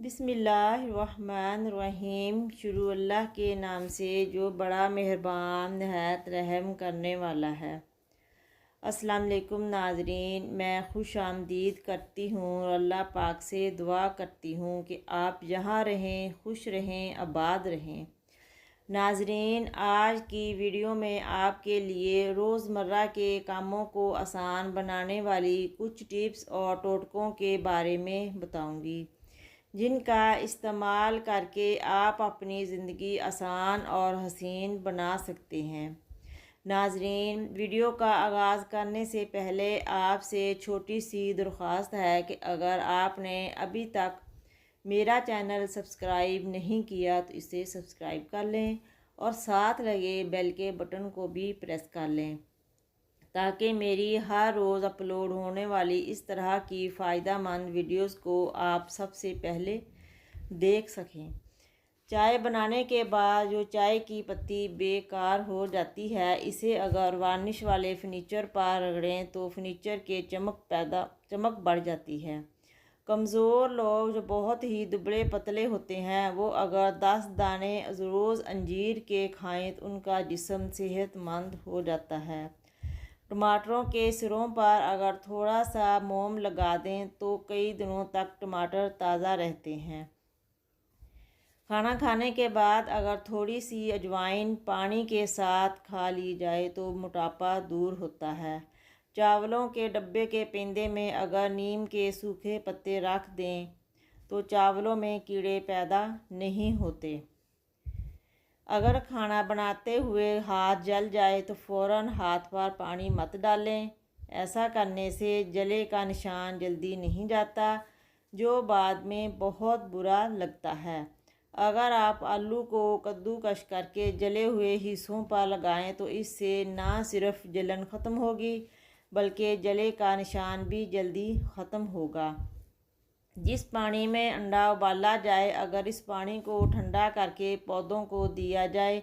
बिस्मिल्लाहिर्रहमानिर्रहीम। शुरू अल्लाह के नाम से जो बड़ा मेहरबान नहायत रहम करने वाला है। अस्सलाम वालेकुम नाज़रीन, मैं खुश आमदीद करती हूँ और अल्लाह पाक से दुआ करती हूँ कि आप जहाँ रहें खुश रहें, आबाद रहें। नाज़रीन, आज की वीडियो में आपके लिए रोज़मर्रा के कामों को आसान बनाने वाली कुछ टिप्स और टोटकों के बारे में बताऊँगी, जिनका इस्तेमाल करके आप अपनी ज़िंदगी आसान और हसीन बना सकते हैं। नाज़रीन, वीडियो का आगाज़ करने से पहले आपसे छोटी सी दरख्वास्त है कि अगर आपने अभी तक मेरा चैनल सब्सक्राइब नहीं किया तो इसे सब्सक्राइब कर लें और साथ लगे बेल के बटन को भी प्रेस कर लें, ताकि मेरी हर रोज़ अपलोड होने वाली इस तरह की फ़ायदेमंद वीडियोस को आप सबसे पहले देख सकें। चाय बनाने के बाद जो चाय की पत्ती बेकार हो जाती है, इसे अगर वार्निश वाले फर्नीचर पर रगड़ें तो फर्नीचर के चमक बढ़ जाती है। कमज़ोर लोग जो बहुत ही दुबले पतले होते हैं, वो अगर 10 दाने रोज़ अंजीर के खाएं तो उनका जिस्म सेहतमंद हो जाता है। टमाटरों के सिरों पर अगर थोड़ा सा मोम लगा दें तो कई दिनों तक टमाटर ताज़ा रहते हैं। खाना खाने के बाद अगर थोड़ी सी अजवाइन पानी के साथ खा ली जाए तो मोटापा दूर होता है। चावलों के डब्बे के पेंदे में अगर नीम के सूखे पत्ते रख दें तो चावलों में कीड़े पैदा नहीं होते। अगर खाना बनाते हुए हाथ जल जाए तो फ़ौरन हाथ पर पानी मत डालें। ऐसा करने से जले का निशान जल्दी नहीं जाता, जो बाद में बहुत बुरा लगता है। अगर आप आलू को कद्दूकस करके जले हुए हिस्सों पर लगाएं तो इससे ना सिर्फ जलन ख़त्म होगी, बल्कि जले का निशान भी जल्दी ख़त्म होगा। जिस पानी में अंडा उबाला जाए, अगर इस पानी को ठंडा करके पौधों को दिया जाए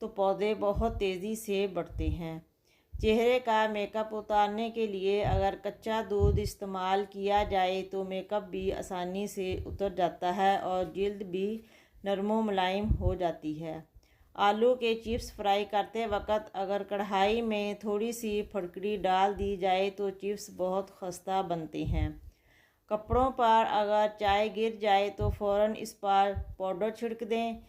तो पौधे बहुत तेज़ी से बढ़ते हैं। चेहरे का मेकअप उतारने के लिए अगर कच्चा दूध इस्तेमाल किया जाए तो मेकअप भी आसानी से उतर जाता है और जिल्द भी नरम मुलायम हो जाती है। आलू के चिप्स फ्राई करते वक्त अगर कढ़ाई में थोड़ी सी फटकड़ी डाल दी जाए तो चिप्स बहुत खस्ता बनते हैं। कपड़ों पर अगर चाय गिर जाए तो फ़ौरन इस पर पाउडर छिड़क दें।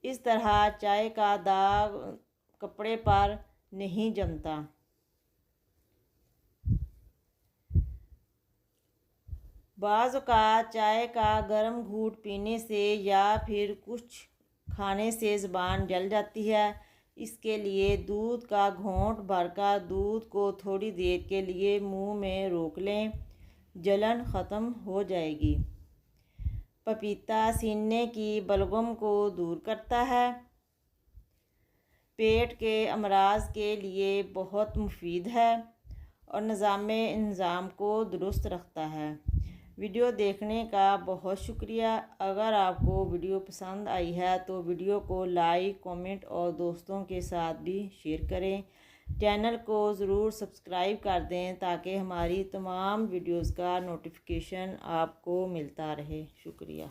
इस तरह चाय का दाग कपड़े पर नहीं जमता। बाज़ औक़ात चाय का गर्म घूंट पीने से या फिर कुछ खाने से ज़ुबान जल जाती है। इसके लिए दूध का घोंट भरकर दूध को थोड़ी देर के लिए मुंह में रोक लें, जलन ख़त्म हो जाएगी। पपीता सीने की बलगम को दूर करता है, पेट के अमराज के लिए बहुत मुफीद है और निज़ाम को दुरुस्त रखता है। वीडियो देखने का बहुत शुक्रिया। अगर आपको वीडियो पसंद आई है तो वीडियो को लाइक, कमेंट और दोस्तों के साथ भी शेयर करें। चैनल को ज़रूर सब्सक्राइब कर दें ताकि हमारी तमाम वीडियोज़ का नोटिफिकेशन आपको मिलता रहे। शुक्रिया।